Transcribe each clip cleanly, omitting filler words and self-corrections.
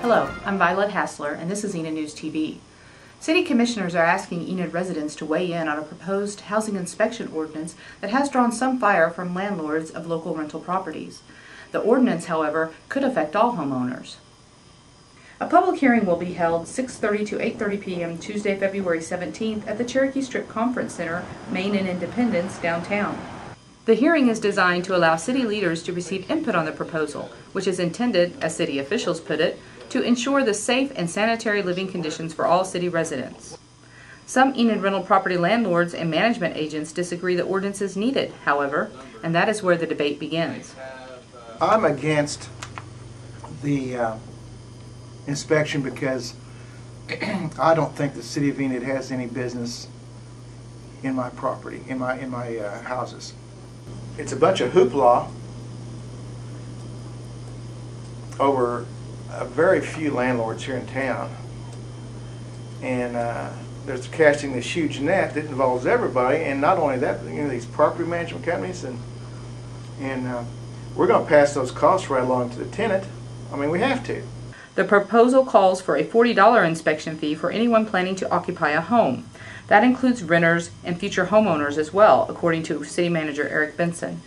Hello, I'm Violet Hassler, and this is Enid News TV. City Commissioners are asking Enid residents to weigh in on a proposed housing inspection ordinance that has drawn some fire from landlords of local rental properties. The ordinance, however, could affect all homeowners. A public hearing will be held 6:30 to 8:30 p.m. Tuesday, February 17th at the Cherokee Strip Conference Center, Main and Independence, downtown. The hearing is designed to allow city leaders to receive input on the proposal, which is intended, as city officials put it, to ensure the safe and sanitary living conditions for all city residents. Some Enid rental property landlords and management agents disagree the ordinance is needed, however, and that is where the debate begins. I'm against the inspection because I don't think the city of Enid has any business in my property, in my houses. It's a bunch of hoopla over very few landlords here in town, and there's casting this huge net that involves everybody. And not only that, but, these property management companies, and we're going to pass those costs right along to the tenant. I mean, we have to. The proposal calls for a $40 inspection fee for anyone planning to occupy a home. That includes renters and future homeowners as well, according to City Manager Eric Benson.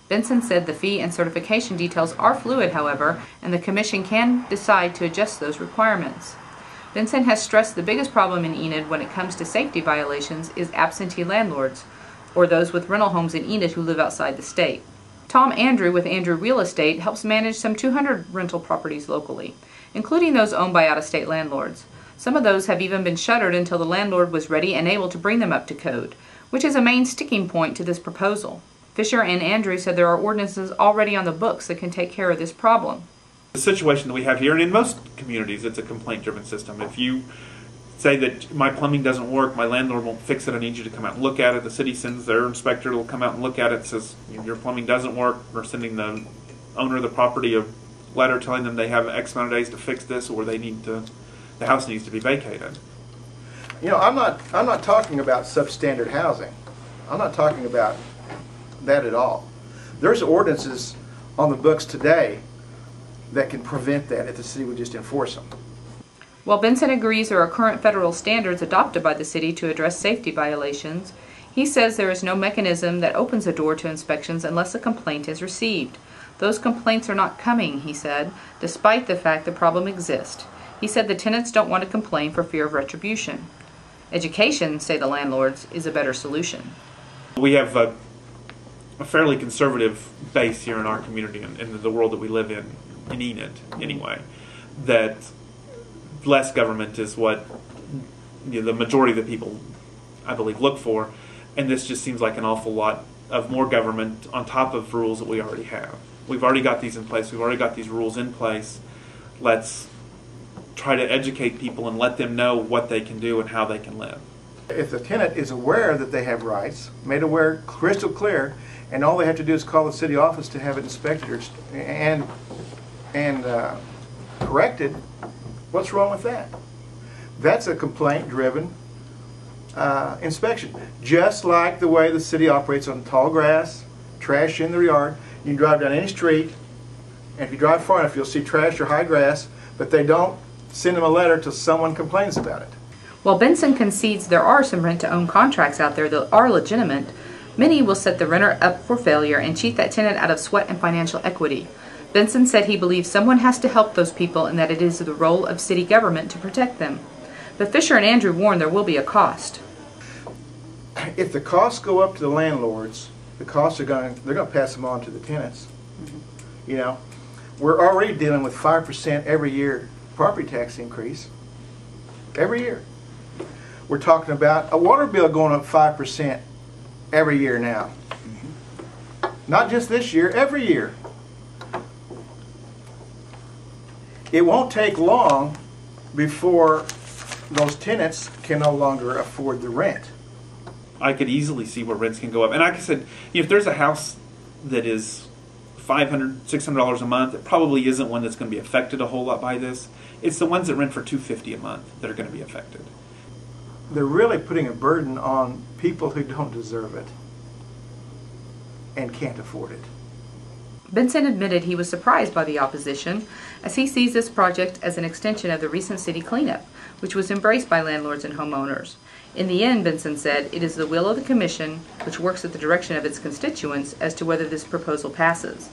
Benson said the fee and certification details are fluid, however, and the Commission can decide to adjust those requirements. Benson has stressed the biggest problem in Enid when it comes to safety violations is absentee landlords, or those with rental homes in Enid who live outside the state. Tom Andrew with Andrew Real Estate helps manage some 200 rental properties locally, including those owned by out-of-state landlords. Some of those have even been shuttered until the landlord was ready and able to bring them up to code, which is a main sticking point to this proposal. Fisher and Andrew said there are ordinances already on the books that can take care of this problem. The situation that we have here, and in most communities, it's a complaint-driven system. If you say that my plumbing doesn't work, my landlord won't fix it, I need you to come out and look at it, the city sends their inspector to come out and look at it, says your plumbing doesn't work, we're sending the owner of the property a letter telling them they have X amount of days to fix this, or they need to, the house needs to be vacated. I'm not talking about substandard housing. I'm not talking about that at all. There's ordinances on the books today that can prevent that if the city would just enforce them. While Benson agrees there are current federal standards adopted by the city to address safety violations, he says there is no mechanism that opens a door to inspections unless a complaint is received. Those complaints are not coming, he said, despite the fact the problem exists. He said the tenants don't want to complain for fear of retribution. Education, say the landlords, is a better solution. We have a fairly conservative base here in our community and in the world that we live in Enid anyway, that less government is what the majority of the people, I believe, look for, and this just seems like an awful lot of more government on top of rules that we already have. We've already got these in place, we've already got these rules in place. Let's try to educate people and let them know what they can do and how they can live. If the tenant is aware that they have rights, made aware crystal clear, and all they have to do is call the city office to have it inspected and corrected, what's wrong with that? That's a complaint-driven inspection. Just like the way the city operates on tall grass, trash in the yard. You can drive down any street, and if you drive far enough, you'll see trash or high grass, but they don't send them a letter till someone complains about it. While Benson concedes there are some rent-to-own contracts out there that are legitimate, many will set the renter up for failure and cheat that tenant out of sweat and financial equity. Benson said he believes someone has to help those people and that it is the role of city government to protect them. But Fisher and Andrew warn there will be a cost. If the costs go up to the landlords, the costs they're going to pass them on to the tenants. We're already dealing with 5% every year property tax increase. Every year. We're talking about a water bill going up 5% every year now. Not just this year, every year. It won't take long before those tenants can no longer afford the rent. I could easily see where rents can go up. And like I said, if there's a house that is $500, $600 a month, it probably isn't one that's going to be affected a whole lot by this. It's the ones that rent for $250 a month that are going to be affected. They're really putting a burden on people who don't deserve it and can't afford it. Benson admitted he was surprised by the opposition, as he sees this project as an extension of the recent city cleanup, which was embraced by landlords and homeowners. In the end, Benson said, it is the will of the Commission, which works at the direction of its constituents, as to whether this proposal passes.